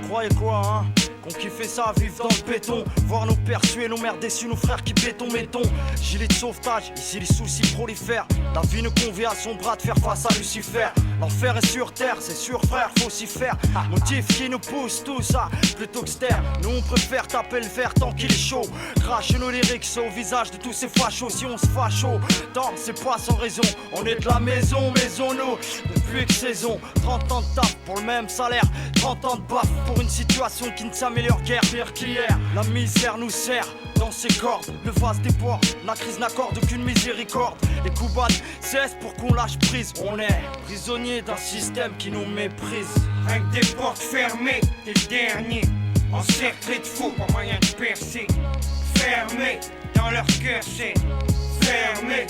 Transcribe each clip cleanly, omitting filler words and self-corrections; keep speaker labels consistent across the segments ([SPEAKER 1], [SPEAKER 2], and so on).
[SPEAKER 1] croyez quoi, hein? Qu'on kiffait ça, vivre dans le béton. Voir nos pères tuer, nos mères déçues, nos frères qui béton, mettons. Gilet de sauvetage, ici les soucis prolifèrent. La vie ne convient à son bras de faire face à Lucifer. L'enfer est sur terre, c'est sûr frère, faut s'y faire. Motif qui nous pousse tous à plutôt que se taire. Nous on préfère taper le verre tant qu'il est chaud. Crache nos lyrics au visage de tous ces fachos. Si on se fâche tant c'est pas sans raison. On est de la maison, maison-nous depuis X saison. 30 ans de taf pour le même salaire, 30 ans de baf pour une situation qui ne s'améliore guère pire qu'hier. La misère nous serre dans ses cordes, le vase déborde, la crise n'accorde aucune miséricorde. Les coups battent cessent pour qu'on lâche prise. On est prisonnier d'un système qui nous méprise.
[SPEAKER 2] Rien que des portes fermées, t'es le dernier. Encerclé de fous, pas moyen de percer. Fermé, dans leur cœur c'est fermé.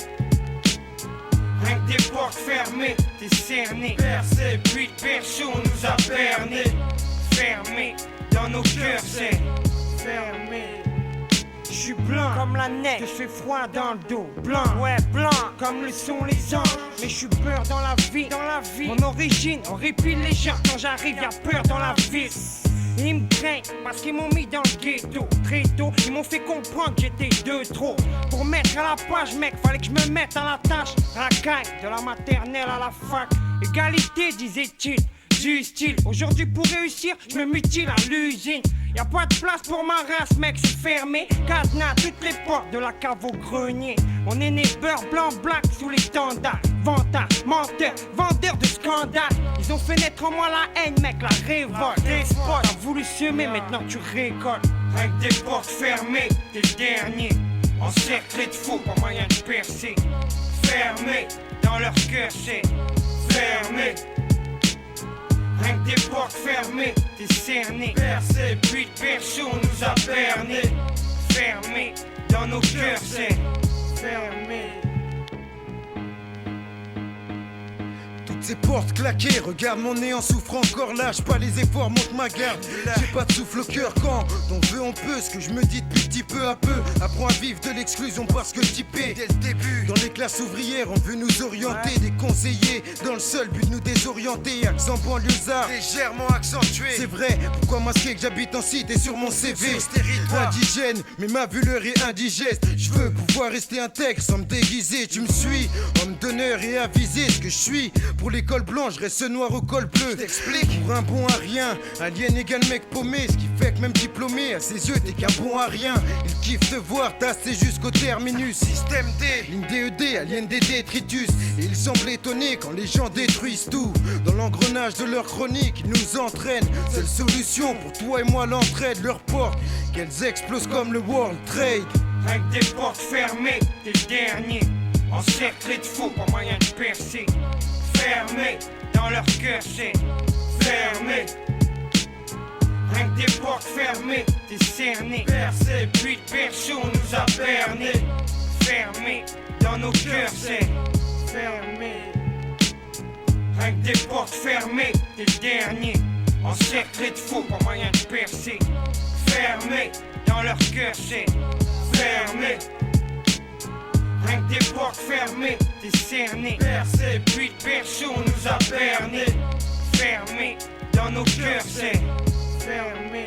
[SPEAKER 2] Rien que des portes fermées, t'es cerné. Percé, puis de perso nous a berné. Fermé, dans nos cœurs c'est fermé. J'suis blanc comme la neige, que j'fais froid dans le dos. Blanc, ouais blanc, comme le sont les anges. Mais j'suis peur dans la vie, Mon origine, on répile les gens. Quand j'arrive y'a peur dans la ville. Ils me craignent parce qu'ils m'ont mis dans le ghetto. Très tôt, ils m'ont fait comprendre que j'étais de trop. Pour mettre à la page, mec, fallait que je me mette à la tâche. Racaille, de la maternelle à la fac. Égalité, disait-il, du style. Aujourd'hui, pour réussir, je me mutile à l'usine. Y'a pas de place pour ma race, mec, c'est fermé. Cadenas, toutes les portes de la cave au grenier. On est né beurre blanc, black sous les standards. Vantard, menteur, vendeur de scandale. Ils ont fait naître en moi la haine, mec, la révolte. Des spots, t'as voulu semer, maintenant tu récoltes. Rien que des portes fermées, t'es le dernier. Encerclé de fous, pas moyen de percer. Fermé, dans leur cœur c'est fermé. Rien que des portes fermées, t'es cerné. Percé, puis de perso nous a berné. Fermé, dans nos cœurs c'est fermé.
[SPEAKER 3] Ces portes claquées, regarde mon nez en souffre encore, lâche pas les efforts, monte ma garde. J'ai pas de souffle au cœur quand on veut on peut. Ce que je me dis depuis petit peu à peu, apprends à vivre de l'exclusion parce que typé dès le début. Dans les classes ouvrières on veut nous orienter, des conseillers dans le seul but de nous désorienter. Accent banlieusard, légèrement accentué. C'est vrai, pourquoi masquer que j'habite en cité sur mon CV. Indigène, mais ma vuleur est indigeste. Je veux pouvoir rester intègre sans me déguiser. Tu me suis, homme d'honneur et avisé. Ce que je suis pour l'école blanche, je reste noir au col bleu. Je t'explique, pour un bon à rien, alien égale mec paumé. Ce qui fait que même diplômé, à ses yeux t'es qu'un bon à rien. Il kiffe te voir tasser jusqu'au terminus. Système D, ligne DED, alien des détritus. Et il semble étonné quand les gens détruisent tout. Dans l'engrenage de leur chronique, ils nous entraînent. Seule solution pour toi et moi l'entraide. Leurs portes, qu'elles explosent comme le World Trade.
[SPEAKER 2] Rien que des portes fermées, t'es le dernier. Encerclé de fous, pas moyen de percer. Fermé, dans leur cœur c'est fermé. Rien que des portes fermées, t'es cerné. Percé, puis de perso nous a berné. Fermé, dans nos cœurs c'est fermé. Rien que des portes fermées, t'es le dernier. Encerclé de fous, pas moyen de percer. Fermé, dans leur cœur c'est fermé. Rien que des portes fermées, t'es cerné. Percé, puis de perso nous a berné. Fermé, dans nos cœurs c'est fermé.